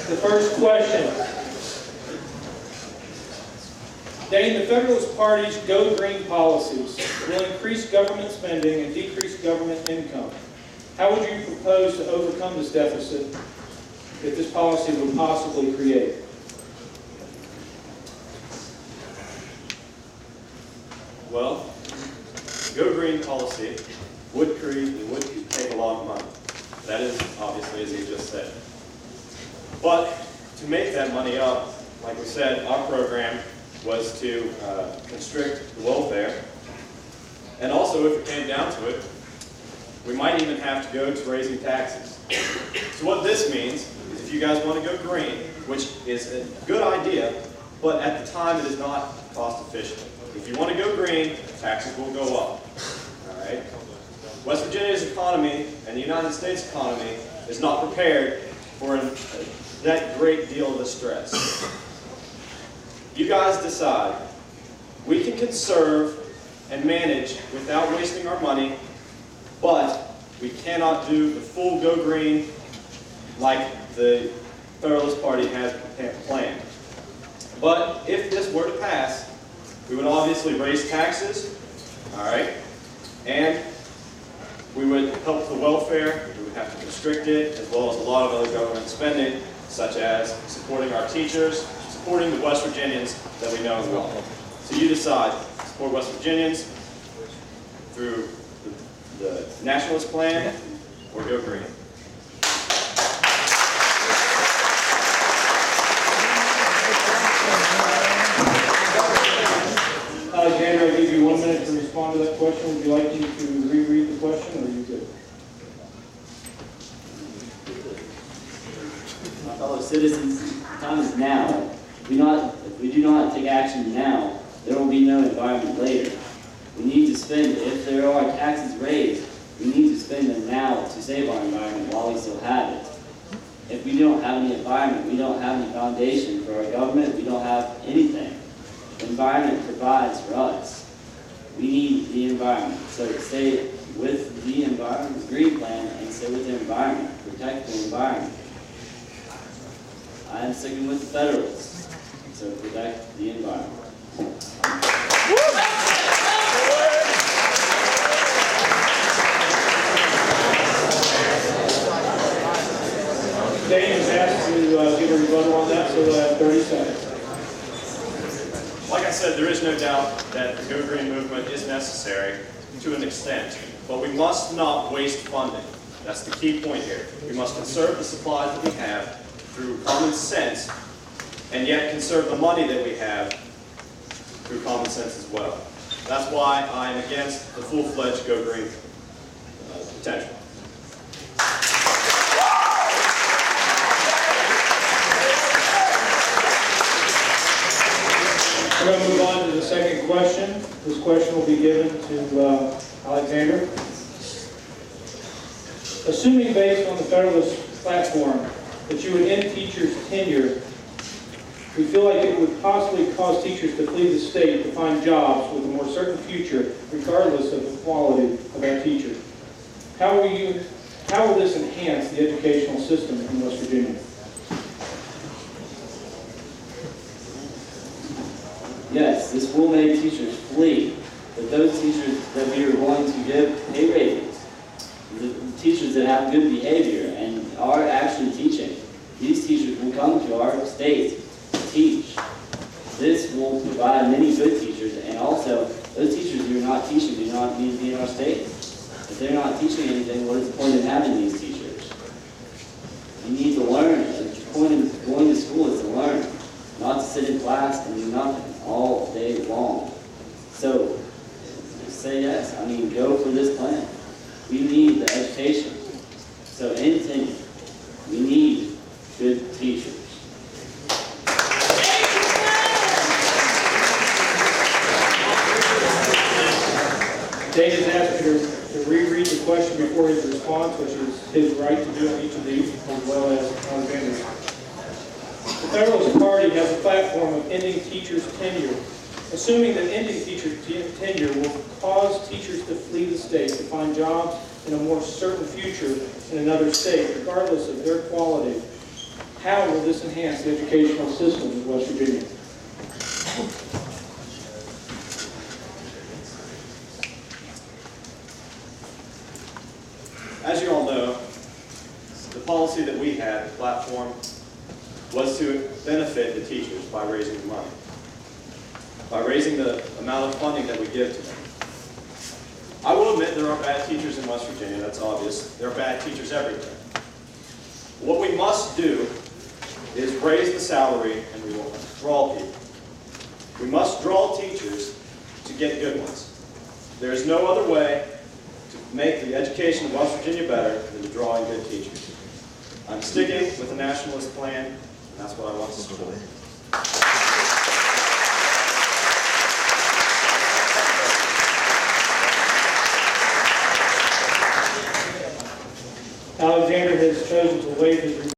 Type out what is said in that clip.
The first question. Dane, the Federalist Party's Go Green policies will increase government spending and decrease government income. How would you propose to overcome this deficit that this policy would possibly create? Well, Go Green policy would take a lot of money. That is obviously, as he just said. But to make that money up, like we said, our program was to constrict the welfare. And also, if it came down to it, we might even have to go to raising taxes. So what this means is if you guys want to go green, which is a good idea, but at the time it is not cost efficient. If you want to go green, taxes will go up. All right? West Virginia's economy and the United States economy is not prepared for that great deal of the stress. You guys decide. We can conserve and manage without wasting our money, but we cannot do the full Go Green like the Federalist Party has planned. But if this were to pass, we would obviously raise taxes, all right, and we would help the welfare. We would have to constrict it, as well as a lot of other government spending, such as supporting our teachers, supporting the West Virginians that we know and love. So you decide, support West Virginians through the nationalist plan or Go Green. Alexander, I'll give you 1 minute to respond to that question. Would you like me to reread the question, or are you good? My fellow citizens, time is now. If we do not take action now, there will be no environment later. We need to spend, if there are taxes raised, we need to spend them now to save our environment while we still have it. If we don't have any environment, we don't have any foundation for our government, we don't have anything. The environment provides for us. We need the environment. So stay with the environment, the green plan, and stay with the environment. Protect the environment. I am sticking with the Federalists. So protect the environment. Dane is asked to give a rebuttal on that, so we'll have 30 seconds. Like I said, there is no doubt that the Go Green movement is necessary to an extent, but we must not waste funding. That's the key point here. We must conserve the supplies that we have through common sense, and yet conserve the money that we have through common sense as well. That's why I am against the full-fledged Go Green potential. We're going to move on to the second question. This question will be given to Alexander. Assuming based on the Federalist platform that you would end teachers' tenure, we feel like it would possibly cause teachers to flee the state to find jobs with a more certain future, regardless of the quality of that teacher. How will this enhance the educational system in West Virginia? Yes, this will make teachers flee, but those teachers that we are going to give pay ratings, the teachers that have good behavior and are actually teaching, these teachers will come to our state to teach. This will provide many good teachers, and also those teachers who are not teaching do not need to be in our state. If they're not teaching anything, what is the point of having these teachers? You need to learn. The point of going to school is to learn, not to sit in class and do nothing all day long. So, just say yes. I mean, go for this plan. We need the education. So, in tenure, we need good teachers. Dane is asked to reread the question before his response, which is his right to do on each of these, as well as Alexander's. The Federalist Party has a platform of ending teachers' tenure. Assuming that ending teacher tenure will cause teachers to flee the state to find jobs in a more certain future in another state, regardless of their quality, How will this enhance the educational system in West Virginia? As you all know, the policy that we had, the platform, was to benefit the teachers by raising the money, by raising the amount of funding that we give to them. I will admit there are bad teachers in West Virginia, that's obvious. There are bad teachers everywhere. What we must do is raise the salary and we will draw people. We must draw teachers to get good ones. There is no other way to make the education of West Virginia better than to draw in good teachers. I'm sticking with the nationalist plan, and that's what I want to support. Alexander has chosen to waive his